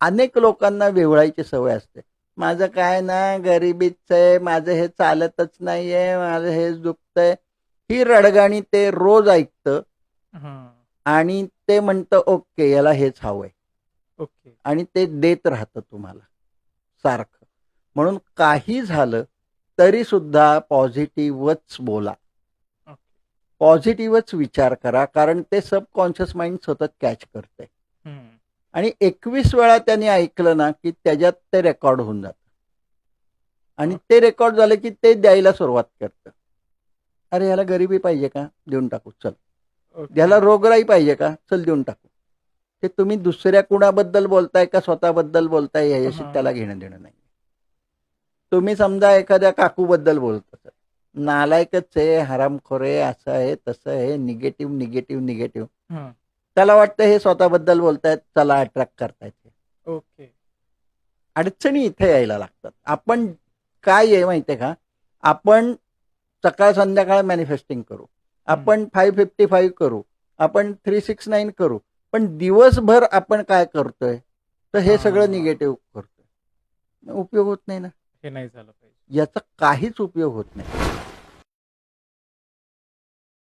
अनेक लोकांना वेवळायची सवय असते. माझं काय ना गरिबीच आहे, माझं हे चालतच नाहीये, माझं हेच दुखतंय. ही रडगाणी ते रोज ऐकतं हं. आणि ते म्हणतं ओके याला हेच हवंय ओके. आणि ते देत राहतं तुम्हाला सारखं. म्हणून काही झालं तरी सुद्धा पॉझिटिव्हच बोला. ओके. पॉझिटिव्हच विचार करा कारण ते सबकॉन्शियस माइंड सतत कॅच करते. हं. आणि 21 वेळा त्यांनी ऐकलं ना की त्याच्यात ते रेकॉर्ड होऊन जातं. आणि ओके. ते रेकॉर्ड झालं की ते द्यायला सुरुवात करतं. अरे ह्याला गरिबी पाहिजे का? देऊन टाकू चल. ओके. ह्याला रोगराई पाहिजे का? चल देऊन टाकू. ते तुम्ही दुसऱ्या कुणाबद्दल बोलताय का स्वतःबद्दल बोलताय ह्याच्याशी त्याला हां. घेणं देणं नाही. तुम्ही समजा एखाद्या काकूबद्दल बोलत असाल. नालायकच आहे, हरामखोर आहे, असं आहे, तसं आहे, निगेटिव्ह, निगेटिव्ह, निगेटिव्ह. हं. त्याला वाटतं हे स्वतःबद्दल बोलतायत, चला अट्रॅक्ट करतायत. ओके. अडचणी इथे यायला लागतात. आपण काय आहे माहिती आहे का? आपण सकाळ संध्याकाळ मॅनिफेस्टिंग करू. हं. आपण 555 करू. आपण 369 करू. पण दिवसभर आपण काय करतोय? तर हे सगळं हां. निगेटिव्ह करतोय. उपयोग होत नाही ना. हे नाही झालं पाहिजे. याचा काहीच उपयोग होत नाही.